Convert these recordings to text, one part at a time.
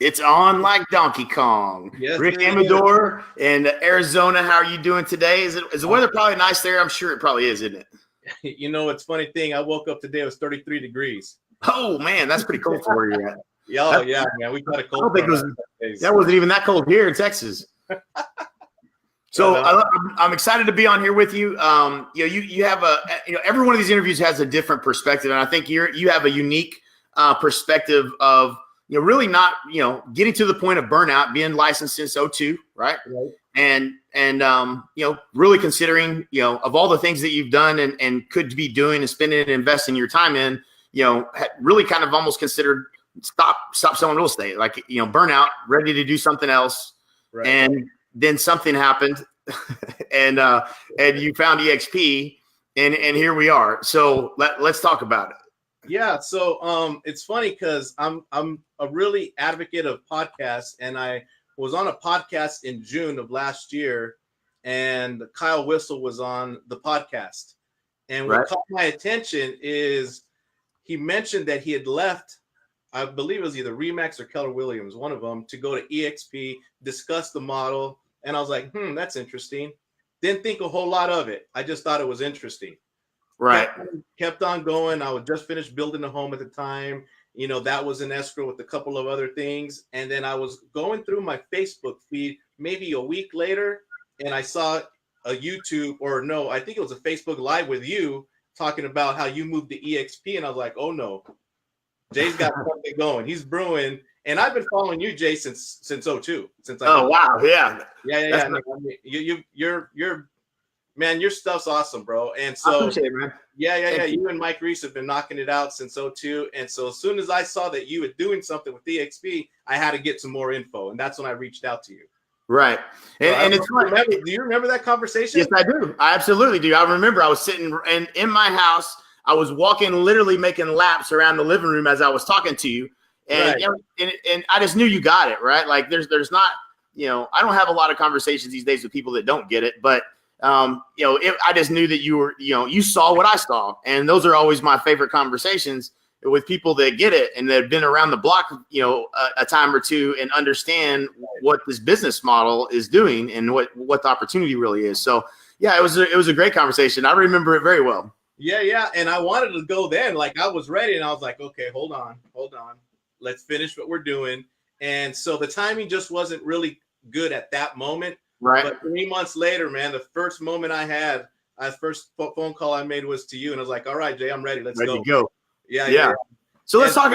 It's on like Donkey Kong. Yes, Rick Amador in Arizona. How are you doing today? Is the weather probably nice there? I'm sure it probably is, isn't it? You know, it's funny thing. I woke up today. It was 33 degrees. Oh man, that's pretty cold for where you're at. Yeah, man. We got a cold. That wasn't even that cold here in Texas. So I'm excited to be on here with you. You have every one of these interviews has a different perspective, and I think you have a unique perspective of really not getting to the point of burnout, being licensed since 2002, right? And really considering of all the things that you've done and could be doing and spending and investing your time in, really kind of almost considered stop selling real estate, like burnout, ready to do something else, right. And then something happened, and you found eXp, and here we are. So let's talk about it. Yeah, so it's funny because I'm a really advocate of podcasts, and I was on a podcast in June of last year, and Kyle Whissel was on the podcast, and what caught my attention is he mentioned that he had left. I believe it was either Remax or Keller Williams, one of them, to go to eXp, discuss the model. And I was like, that's interesting. Didn't think a whole lot of it. I just thought it was interesting. Right. Kept on going. I was just finished building a home at the time. That was in escrow with a couple of other things. And then I was going through my Facebook feed maybe a week later, and I saw a YouTube, I think it was a Facebook Live with you talking about how you moved to eXp. And I was like, oh no. Jay's got something going. He's brewing, and I've been following you, Jay, since 2002. Wow, yeah. You're man, your stuff's awesome, bro. And so, I appreciate it, man. Yeah. You and Mike Reese have been knocking it out since 2002. And so, as soon as I saw that you were doing something with eXp, I had to get some more info, and that's when I reached out to you. Right, and it's do you remember that conversation? Yes, I do. I absolutely do. I remember I was sitting in my house. I was walking, literally making laps around the living room as I was talking to you, and I just knew you got it, right? Like there's not, I don't have a lot of conversations these days with people that don't get it, but I just knew that you were, you saw what I saw, and those are always my favorite conversations with people that get it and that have been around the block, a time or two and understand what this business model is doing and what the opportunity really is. So yeah, it was a great conversation. I remember it very well. Yeah. And I wanted to go then. Like I was ready, and I was like, okay, hold on. Let's finish what we're doing. And so the timing just wasn't really good at that moment. Right. But 3 months later, man, the first moment I had, first phone call I made was to you. And I was like, all right, Jay, I'm ready. Let's go. Yeah. So let's talk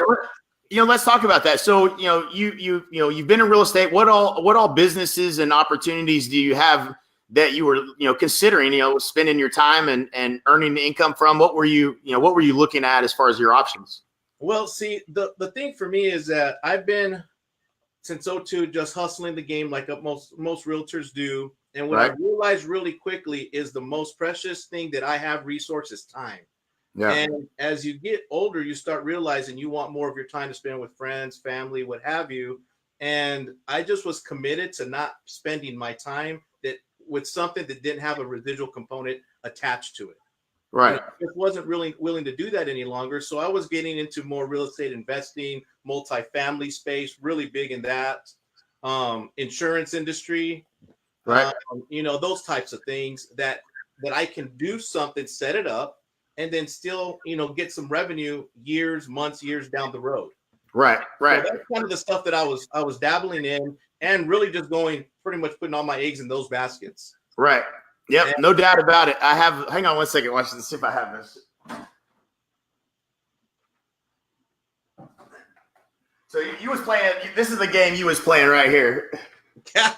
about that. So, you've been in real estate. What all businesses and opportunities do you have that you were, considering, spending your time and earning the income from? What were you looking at as far as your options? Well, see, the thing for me is that I've been since 2002 just hustling the game like most realtors do. And what I realized really quickly is the most precious thing that I have is time. Yeah. And as you get older, you start realizing you want more of your time to spend with friends, family, what have you. And I just was committed to not spending my time with something that didn't have a residual component attached to it. Right. I just wasn't really willing to do that any longer. So I was getting into more real estate investing, multifamily space, really big in that, insurance industry, right. Those types of things that I can do something, set it up, and then still, get some revenue months, years down the road. Right. So that's kind of the stuff that I was dabbling in, and really just pretty much putting all my eggs in those baskets. Right. Yep. And no doubt about it. Hang on one second. Watch this. See if I have this. So you was playing, this is the game you was playing right here. Yeah.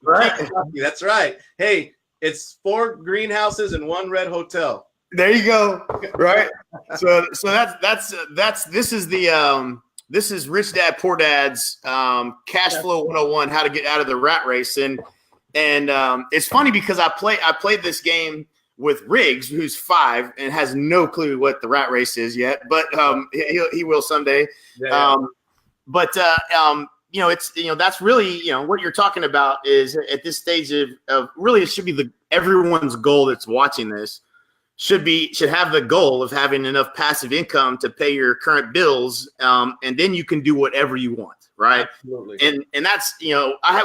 Right. That's right. Hey, it's 4 greenhouses and 1 red hotel. There you go. Right. So this is Rich Dad Poor Dad's Cash Flow 101, how to get out of the rat race. And it's funny because I played this game with Riggs, who's 5 and has no clue what the rat race is yet, but he will someday. Yeah. That's really, what you're talking about is at this stage of really, it should be everyone's goal that's watching this should have the goal of having enough passive income to pay your current bills. And then you can do whatever you want. right? Absolutely. And that's,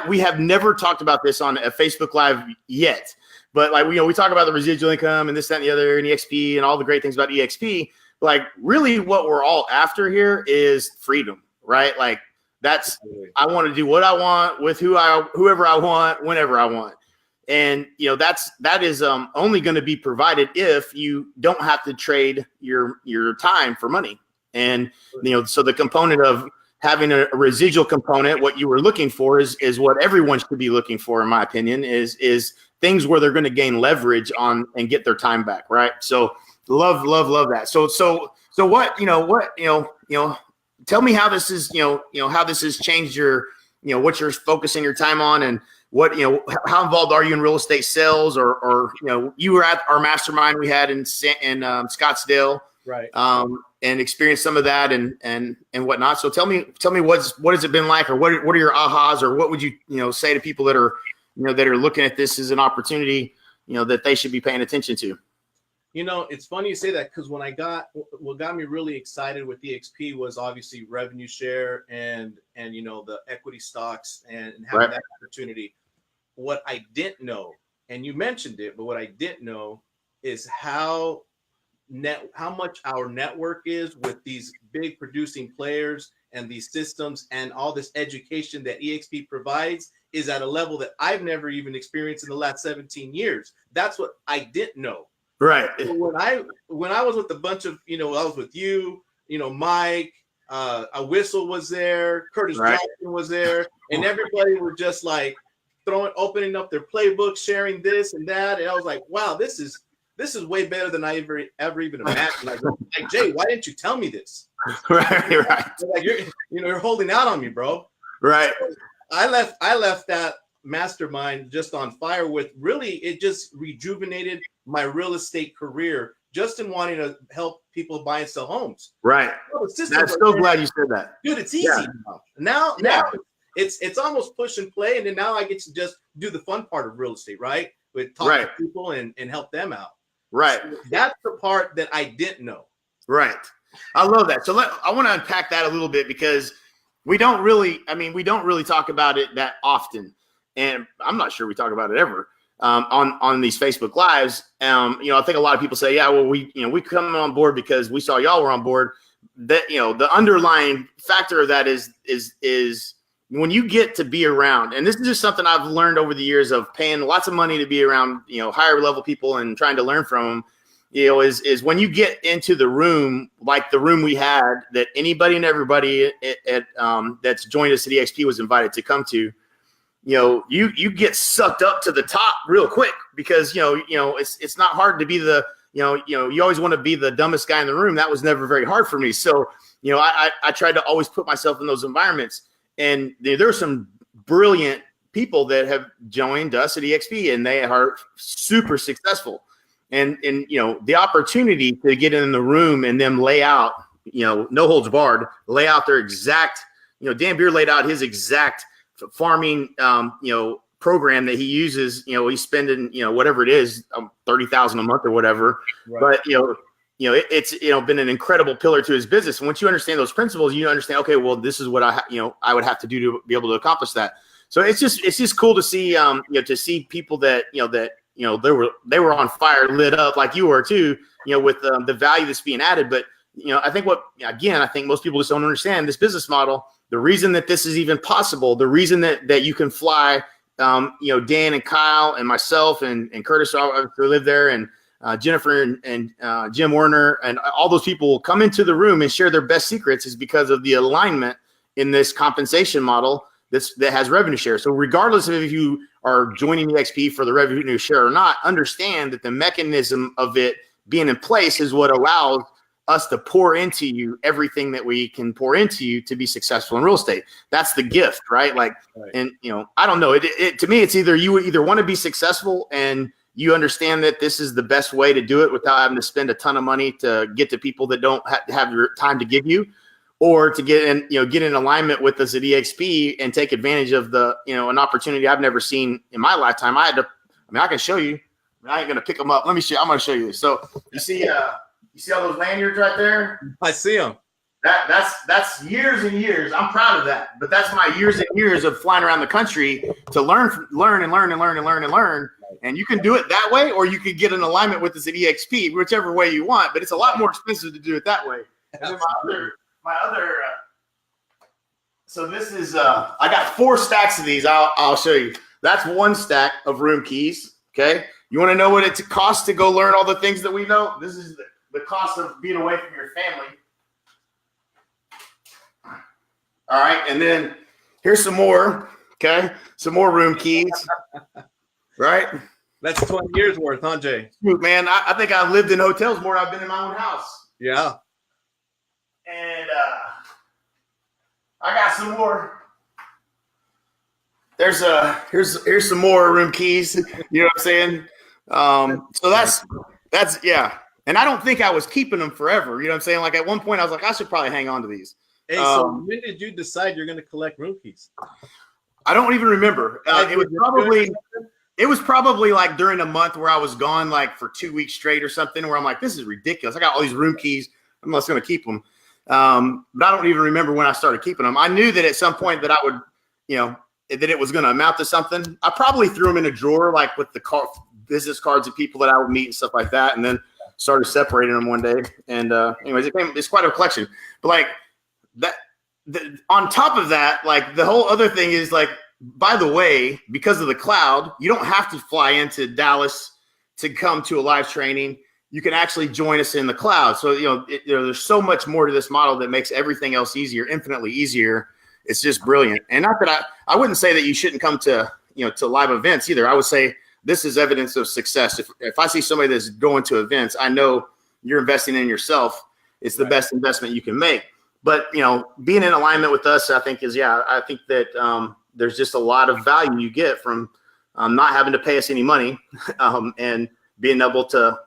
we have never talked about this on a Facebook Live yet, but like, we talk about the residual income and this, that, and the other, and eXp and all the great things about eXp. Like, really what we're all after here is freedom, right? Like, I want to do what I want with whoever I want, whenever I want. And, that is only going to be provided if you don't have to trade your time for money. And, so the component of having a residual component, what you were looking for is what everyone should be looking for, in my opinion, is things where they're going to gain leverage on and get their time back. Right. So love that. So what, tell me how this is, how this has changed your, what you're focusing your time on, and what, how involved are you in real estate sales, or you were at our mastermind we had in Scottsdale, right? And experienced some of that and whatnot. So tell me what has it been like, or what are your ahas, or what would you, say to people that are, that are looking at this as an opportunity, that they should be paying attention to? It's funny you say that, because what got me really excited with eXp was obviously revenue share and the equity stocks and having that opportunity. What I didn't know, and you mentioned it, but what I didn't know is how much our network is with these big producing players and these systems and all this education that eXp provides is at a level that I've never even experienced in the last 17 years. That's what I didn't know. Right. So when I was with a bunch of, I was with you, Mike, a Whistle was there, Curtis Johnson was there, and everybody were just like opening up their playbook, sharing this and that. And I was like, wow, this is way better than I ever even imagined. Like, Jay, why didn't you tell me this? Right. Like, you're holding out on me, bro. Right. So I left that mastermind just on fire with, really, it just rejuvenated my real estate career, just in wanting to help people buy and sell homes. Right. I'm so glad you said that. Dude, it's easy now. Now it's almost push and play, and then now I get to just do the fun part of real estate, right? With talking to people and help them out. Right. So that's the part that I didn't know. Right. I love that. So I want to unpack that a little bit, because we don't really talk about it that often. And I'm not sure we talk about it ever on these Facebook Lives. I think a lot of people say, yeah, well, we come on board because we saw y'all were on board. That, the underlying factor of that is when you get to be around, and this is just something I've learned over the years of paying lots of money to be around, higher level people and trying to learn from them, is when you get into the room, like the room we had that anybody and everybody that's joined us at eXp was invited to come to. You get sucked up to the top real quick, because it's not hard to be the you always want to be the dumbest guy in the room. That was never very hard for me. So I tried to always put myself in those environments, and there are some brilliant people that have joined us at eXp, and they are super successful. And the opportunity to get in the room and them lay out, no holds barred, lay out their exact, Dan Beer laid out his exact farming, program that he uses. He's spending, whatever it is, $30,000 a month or whatever. Right. But it's been an incredible pillar to his business. And once you understand those principles, you understand, okay, well, this is what I would have to do to be able to accomplish that. So it's just cool to see, to see people that they were on fire, lit up like you were too, with the value that's being added. But I think most people just don't understand this business model. The reason that this is even possible, the reason that you can fly, Dan and Kyle and myself and Curtis who live there, and Jennifer and Jim Werner, and all those people come into the room and share their best secrets, is because of the alignment in this compensation model that has revenue share. So regardless of if you are joining eXp for the revenue share or not, understand that the mechanism of it being in place is what allows us to pour into you everything that we can pour into you to be successful in real estate. That's the gift, right? Like, right. And I don't know. To me, it's either you want to be successful and you understand that this is the best way to do it without having to spend a ton of money to get to people that don't have your time to give you, or to get in alignment with us at eXp and take advantage of an opportunity I've never seen in my lifetime. I can show you. I ain't gonna pick them up. Let me show. I'm gonna show you this. So you see all those lanyards right there? I see them. That's years and years. I'm proud of that. But that's my years and years of flying around the country to learn. And you can do it that way, or you could get an alignment with us at eXp, whichever way you want. But it's a lot more expensive to do it that way. And my other so this is I got 4 stacks of these. I'll show you. That's 1 stack of room keys. Okay. You want to know what it costs to go learn all the things that we know? This is the cost of being away from your family. All right, and then here's some more, okay? Some more room keys, right? That's 20 years worth, huh, Jay? Man, I think I've lived in hotels more than I've been in my own house. Yeah. And I got some more. Here's some more room keys. You know what I'm saying? So that's yeah. And I don't think I was keeping them forever. You know what I'm saying? Like at one point I was like, I should probably hang on to these. Hey, so when did you decide you're going to collect room keys? I don't even remember. It was probably like during a month where I was gone like for 2 weeks straight or something, where I'm like, this is ridiculous. I got all these room keys. I'm not going to keep them. But I don't even remember when I started keeping them. I knew that at some point that I would, that it was going to amount to something. I probably threw them in a drawer, like with the business cards of people that I would meet and stuff like that. And then started separating them one day. And anyways, it's quite a collection. But like, on top of that, like the whole other thing is like, by the way, because of the cloud, you don't have to fly into Dallas to come to a live training. You can actually join us in the cloud. So, there's so much more to this model that makes everything else easier, infinitely easier. It's just brilliant. And not that I wouldn't say that you shouldn't come to, to live events either. I would say this is evidence of success. If I see somebody that's going to events, I know you're investing in yourself. It's the best investment you can make. But, being in alignment with us, I think I think that there's just a lot of value you get from not having to pay us any money and being able to,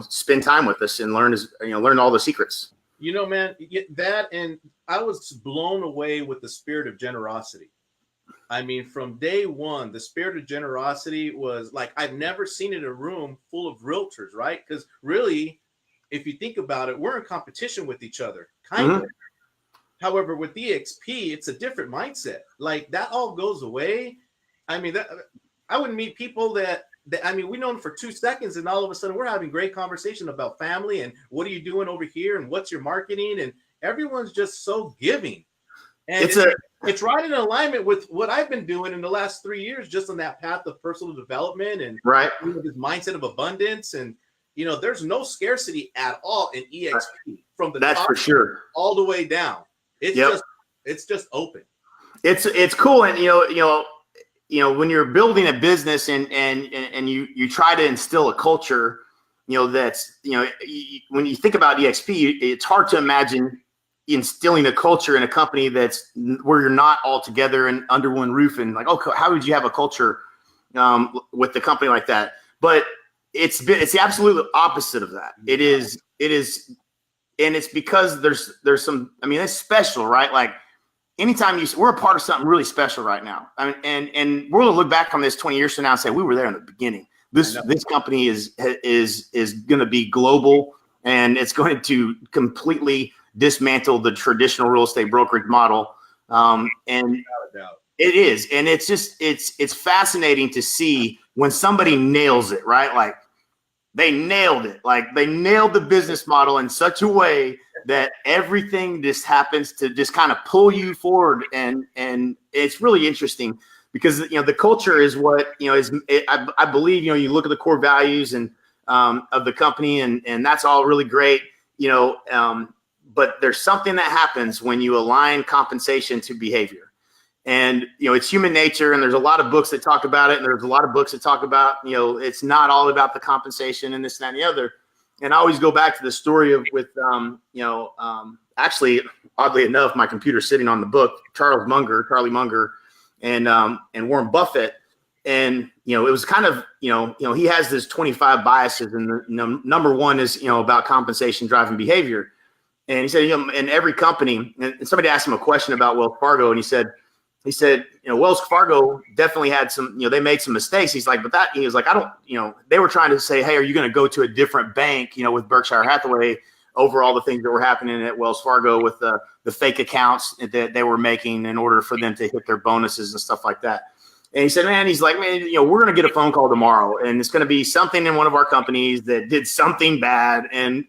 spend time with us and learn all the secrets. Man, that, and I was blown away with the spirit of generosity. I mean, from day one, the spirit of generosity was like, I've never seen it in a room full of realtors, right? Because really, if you think about it, we're in competition with each other, kind of. However, with eXp, it's a different mindset. Like that all goes away. I mean, I wouldn't meet people that we know them for 2 seconds, and all of a sudden we're having great conversation about family and what are you doing over here and what's your marketing, and everyone's just so giving. And it's right in alignment with what I've been doing in the last 3 years, just on that path of personal development and this mindset of abundance. And there's no scarcity at all in eXp from the top for sure all the way down. It's just open. It's cool. And when you're building a business and you try to instill a culture, that's when you think about eXp, it's hard to imagine instilling a culture in a company that's where you're not all together and under one roof, and like, how would you have a culture with the company like that? But it's the absolute opposite of that. It is. And it's because there's some, it's special, right? Like anytime we're a part of something really special right now. And we're going to look back on this 20 years from now and say, we were there in the beginning. This company is going to be global, and it's going to completely dismantle the traditional real estate brokerage model. And it is. And it's just, it's fascinating to see when somebody nails it, right? Like, they nailed it. Like they nailed the business model in such a way that everything just happens to just kind of pull you forward. And it's really interesting because, the culture is what, I believe, you look at the core values and of the company and that's all really great, but there's something that happens when you align compensation to behavior. And, it's human nature, and there's a lot of books that talk about it. And there's a lot of books that talk about, it's not all about the compensation and this, that, and the other. And I always go back to the story actually, oddly enough, my computer's sitting on the book, Charlie Munger and Warren Buffett. And, it was kind of, he has this 25 biases, and the number one is, about compensation driving behavior. And he said, in every company, and somebody asked him a question about Wells Fargo, and he said, Wells Fargo definitely had some, they made some mistakes. He's like, but he was like, I don't, they were trying to say, hey, are you going to go to a different bank, with Berkshire Hathaway, over all the things that were happening at Wells Fargo with the fake accounts that they were making in order for them to hit their bonuses and stuff like that. And he said, man, we're going to get a phone call tomorrow, and it's going to be something in one of our companies that did something bad. And,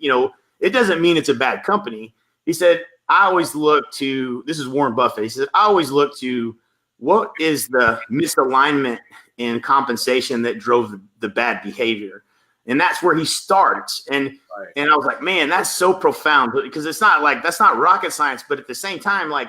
it doesn't mean it's a bad company. He said, I always look to, this is Warren Buffett. He said, I always look to what is the misalignment in compensation that drove the bad behavior. And that's where he starts. And I was like, man, that's so profound, because it's not like, that's not rocket science, but at the same time, like,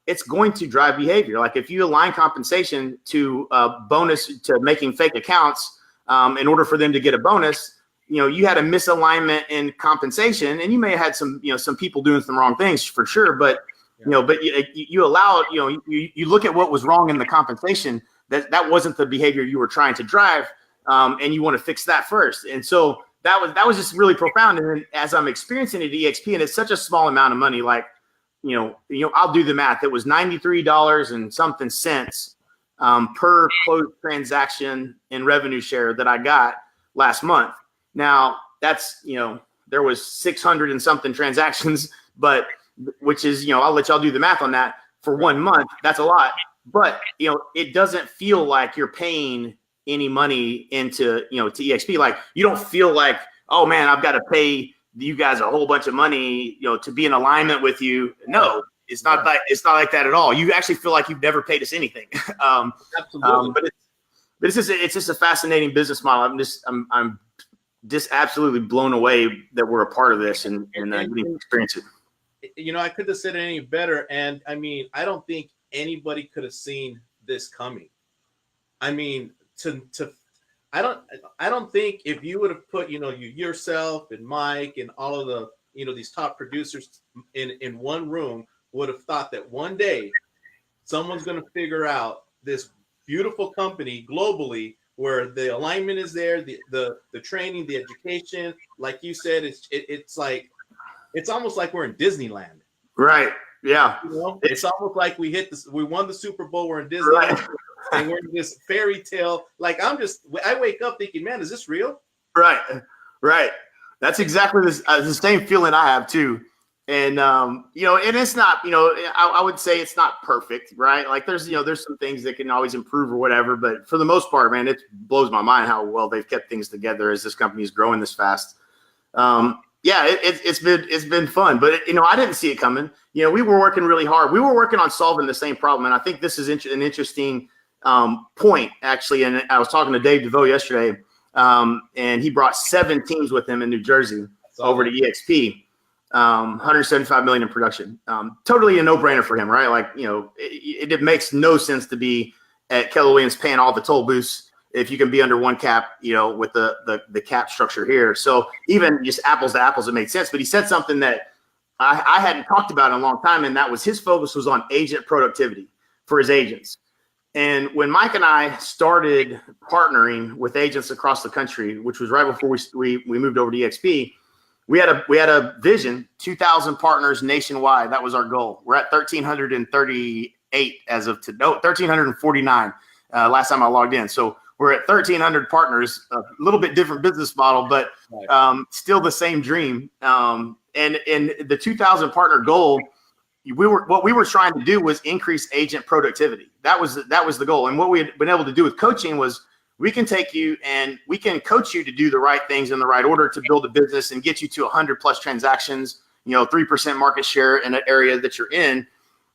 it's going to drive behavior. Like if you align compensation to bonus, to making fake accounts in order for them to get a bonus, you had a misalignment in compensation, and you may have had some people doing some wrong things for sure. But, but you allow, you look at what was wrong in the compensation, that wasn't the behavior you were trying to drive. And you want to fix that first. And so that was just really profound. And then as I'm experiencing it at eXp, and it's such a small amount of money, like, I'll do the math. It was $93 and something cents per closed transaction in revenue share that I got last month. Now that's, there was 600 and something transactions, but which is, I'll let y'all do the math on that for 1 month. That's a lot, but it doesn't feel like you're paying any money into, to eXp. Like you don't feel like, oh man, I've got to pay you guys a whole bunch of money, to be in alignment with you. No, it's not like that at all. You actually feel like you've never paid us anything. Absolutely. But it's just a fascinating business model. I'm just absolutely blown away that we're a part of this and getting to experience it. I couldn't have said it any better. And I mean, I don't think anybody could have seen this coming. I mean, I don't think if you would have put, yourself and Mike and all of the, these top producers in one room would have thought that one day someone's going to figure out this beautiful company globally where the alignment is there, the training, the education, like you said, it's almost like we're in Disneyland. Right. Yeah. It's almost like we won the Super Bowl. We're in Disneyland. Right. And we're in this fairy tale. Like I wake up thinking, man, is this real? Right. That's exactly the same feeling I have too. And and it's not, I would say it's not perfect, right? Like there's some things that can always improve or whatever, but for the most part, man, it blows my mind how well they've kept things together as this company is growing this fast. It's been fun, but I didn't see it coming. We were working really hard. We were working on solving the same problem, and I think this is an interesting point actually. And I was talking to Dave DeVoe yesterday, and he brought 7 teams with him in New Jersey over to eXp. 175 million in production. Totally a no-brainer for him, right? Like, it makes no sense to be at Keller Williams paying all the toll booths if you can be under one cap, with the cap structure here. So even just apples to apples, it made sense. But he said something that I hadn't talked about in a long time, and that was his focus was on agent productivity for his agents. And when Mike and I started partnering with agents across the country, which was right before we moved over to eXp, we had a vision, 2,000 partners nationwide. That was our goal. We're at 1,338 as of today. No, 1,349 last time I logged in. So we're at 1,300 partners, a little bit different business model, but still the same dream. And the 2,000 partner goal, what we were trying to do was increase agent productivity. That was the goal. And what we had been able to do with coaching was we can take you and we can coach you to do the right things in the right order to build a business and get you to 100 plus transactions, 3% market share in an area that you're in.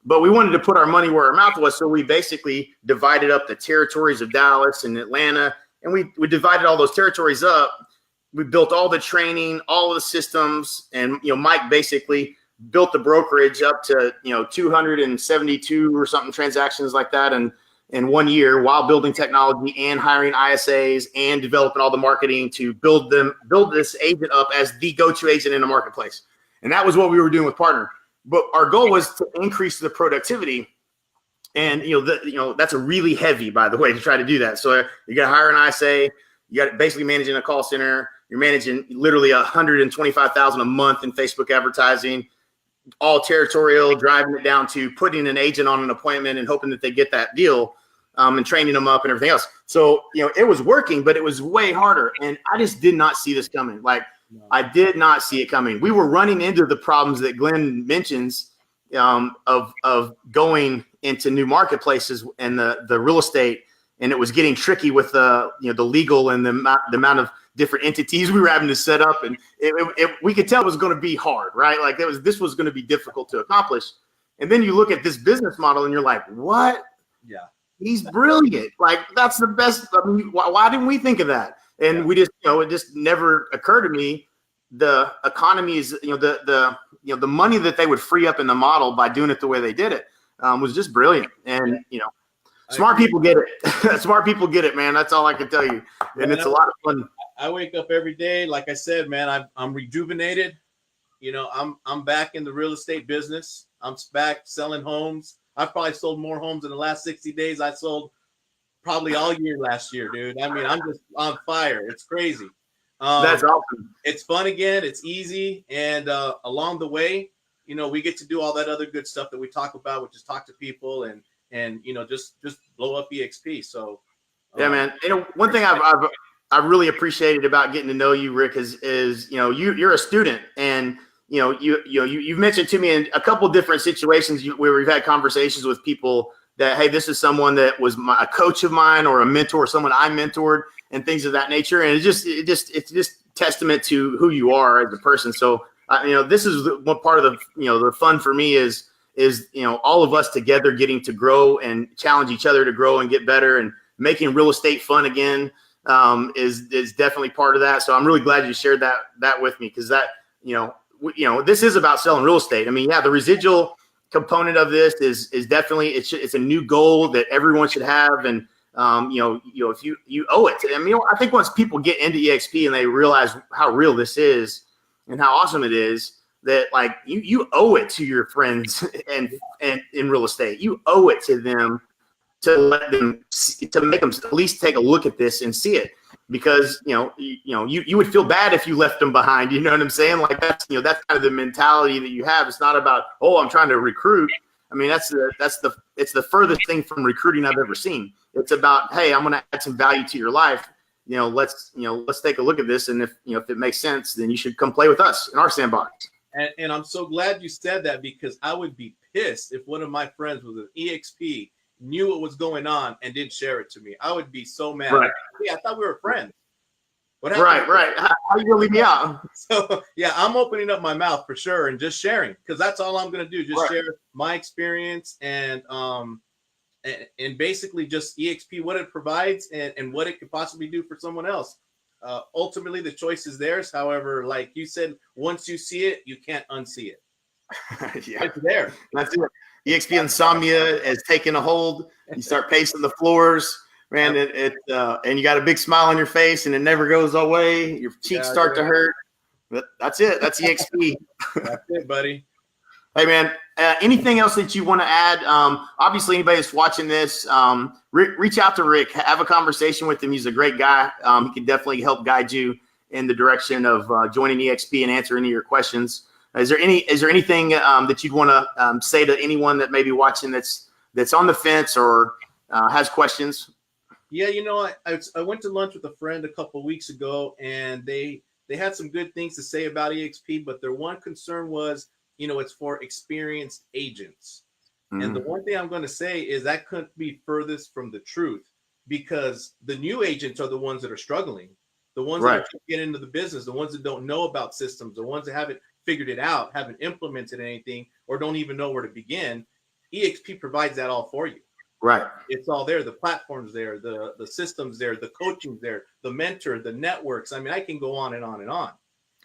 But we wanted to put our money where our mouth was. So we basically divided up the territories of Dallas and Atlanta, and we divided all those territories up. We built all the training, all of the systems, and Mike basically built the brokerage up to 272 or something transactions like that, and in 1 year, while building technology and hiring ISAs and developing all the marketing to build this agent up as the go-to agent in the marketplace. And that was what we were doing with Partner. But our goal was to increase the productivity. And, that's a really heavy, by the way, to try to do that. So you got to hire an ISA. You got basically managing a call center. You're managing literally $125,000 a month in Facebook advertising, all territorial, driving it down to putting an agent on an appointment and hoping that they get that deal, and training them up and everything else. So, it was working, but it was way harder. And I just did not see this coming. Like, I did not see it coming. We were running into the problems that Glenn mentions of going into new marketplaces and the real estate, and it was getting tricky with the legal and the amount of different entities we were having to set up, and we could tell it was going to be hard, right? Like this was going to be difficult to accomplish. And then you look at this business model, and you're like, what? Yeah, he's brilliant. Like that's the best. I mean, why didn't we think of that? And we just, it just never occurred to me. The economy is, the money that they would free up in the model by doing it the way they did it was just brilliant. And smart people get it. Smart people get it, man. That's all I can tell you. And it's a lot of fun. I wake up every day, like I said, man. I'm rejuvenated. I'm back in the real estate business. I'm back selling homes. I've probably sold more homes in the last 60 days I sold probably all year last year, dude. I mean, I'm just on fire. It's crazy. That's awesome. It's fun again. It's easy. And along the way, we get to do all that other good stuff that we talk about, which is talk to people and just blow up eXp. So yeah, man. One thing I've really appreciated about getting to know you, Rick, is you're a student, and you've mentioned to me in a couple of different situations where we've had conversations with people that, hey, this is someone that was a coach of mine or a mentor, or someone I mentored, and things of that nature. And it's just testament to who you are as a person. So, this is one part of the fun for me is all of us together getting to grow and challenge each other to grow and get better, and making real estate fun again is definitely part of that. So I'm really glad you shared that with me, because that, this is about selling real estate. I mean, yeah, the residual component of this is definitely, it's a new goal that everyone should have. And, if you owe it to, I think once people get into eXp and they realize how real this is and how awesome it is, that like you owe it to your friends and in real estate, you owe it to them to let them to make them at least take a look at this and see it, because you would feel bad if you left them behind. You know what I'm saying? Like that's kind of the mentality that you have. It's not about, oh, I'm trying to recruit. I mean, it's the furthest thing from recruiting I've ever seen. It's about, hey, I'm going to add some value to your life. Let's take a look at this, and if it makes sense, then you should come play with us in our sandbox. And I'm so glad you said that, because I would be pissed if one of my friends was an eXp, knew what was going on, and didn't share it to me. I would be so mad. Right. Hey, I thought we were friends. What happened? Right. How are you gonna leave me out? So yeah, I'm opening up my mouth for sure and just sharing, because that's all I'm gonna do. Just share my experience and basically just eXp, what it provides and what it could possibly do for someone else. Ultimately, the choice is theirs. However, like you said, once you see it, you can't unsee it. Yeah, it's there. That's it. eXp insomnia has taken a hold. You start pacing the floors, man. And you got a big smile on your face, and it never goes away. Your cheeks start to hurt. But that's it. That's eXp. That's it, buddy. Hey, man. Anything else that you want to add? Obviously, anybody that's watching this, reach out to Rick. Have a conversation with him. He's a great guy. He can definitely help guide you in the direction of joining eXp and answer any of your questions. Is there anything that you'd want to say to anyone that may be watching that's on the fence or has questions? Yeah, I went to lunch with a friend a couple of weeks ago, and they had some good things to say about eXp, but their one concern was, it's for experienced agents. Mm. And the one thing I'm going to say is that couldn't be furthest from the truth, because the new agents are the ones that are struggling. The ones that are getting into the business, the ones that don't know about systems, the ones that haven't figured it out, haven't implemented anything, or don't even know where to begin. eXp provides that all for you. Right. It's all there. The platform's there, the systems there, the coaching's there, the mentor, the networks. I mean, I can go on and on and on.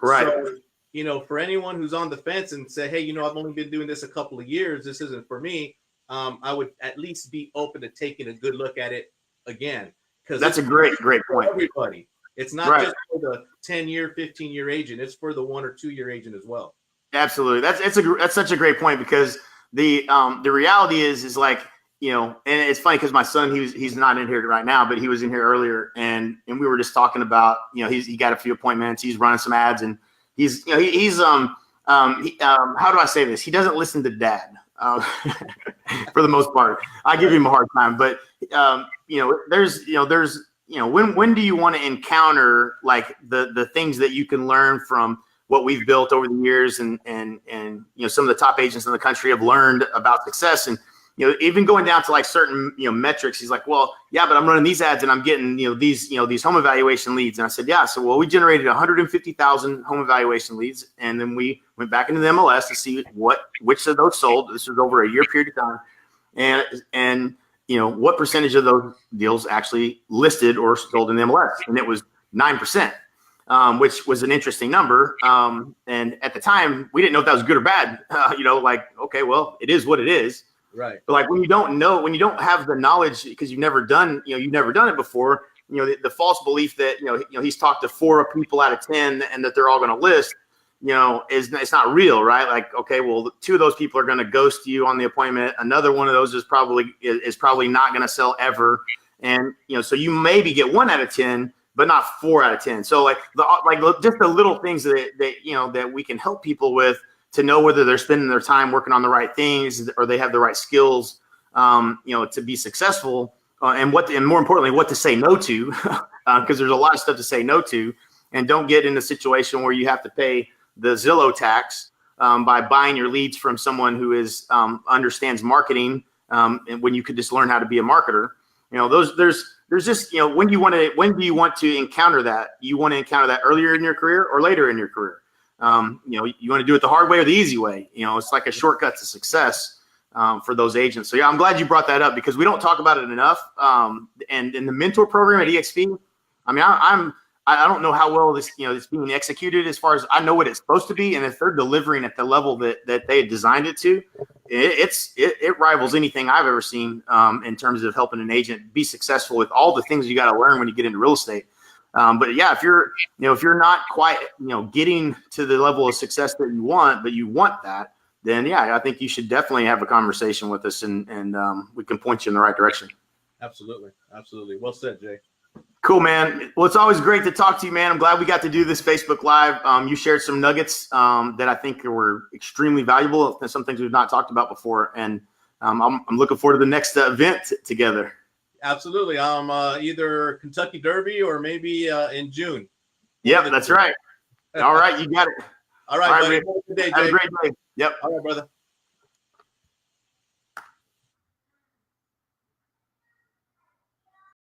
Right. So, for anyone who's on the fence and say, hey, I've only been doing this a couple of years, this isn't for me. I would at least be open to taking a good look at it again. Because that's a great point. Everybody. It's not just for the 10-year, 15-year agent. It's for the 1 or 2 year agent as well. Absolutely. That's such a great point, because the reality is like, and it's funny because my son, he's not in here right now, but he was in here earlier, and we were just talking about, he got a few appointments, he's running some ads, and he's how do I say this? He doesn't listen to dad for the most part. I give him a hard time, but there's when do you want to encounter like the things that you can learn from what we've built over the years, and some of the top agents in the country have learned about success, and even going down to like certain metrics. He's like, well, yeah, but I'm running these ads and I'm getting these home evaluation leads. And I said, yeah. So we generated 150,000 home evaluation leads, and then we went back into the MLS to see which of those sold. This was over a year period of time, and what percentage of those deals actually listed or sold in the MLS, and it was 9%. Which was an interesting number. And at the time, we didn't know if that was good or bad. Okay, well, it is what it is. Right. But like when you don't have the knowledge because you've never done it before, the false belief that, he's talked to 4 people out of 10 and that they're all going to list, it's not real, right? Like, okay, well, 2 of those people are going to ghost you on the appointment. Another one of those is probably not going to sell ever. And, so you maybe get 1 out of 10, but not 4 out of 10. So just the little things that we can help people with to know whether they're spending their time working on the right things or they have the right skills, to be successful, and more importantly, what to say no to, because there's a lot of stuff to say no to, and don't get in a situation where you have to pay the Zillow tax by buying your leads from someone who understands marketing, and when you could just learn how to be a marketer. There's just, when do you want to encounter that? You want to encounter that earlier in your career or later in your career? You want to do it the hard way or the easy way. It's like a shortcut to success for those agents. So yeah, I'm glad you brought that up because we don't talk about it enough. And in the mentor program at eXp, I mean, I don't know how well this, it's being executed as far as I know what it's supposed to be. And if they're delivering at the level that they had designed it to, it rivals anything I've ever seen in terms of helping an agent be successful with all the things you got to learn when you get into real estate. But yeah, if you're not quite, getting to the level of success that you want, but you want that, then yeah, I think you should definitely have a conversation with us and we can point you in the right direction. Absolutely. Absolutely. Well said, Jay. Cool, man. Well, it's always great to talk to you, man. I'm glad we got to do this Facebook Live. You shared some nuggets that I think were extremely valuable. Some things we've not talked about before. And I'm looking forward to the next event together. Absolutely. Either Kentucky Derby or maybe in June. Yep, that's right. All right, you got it. All right, buddy. Rick. Have a good day, Jay. Have a great day. Yep. All right, brother.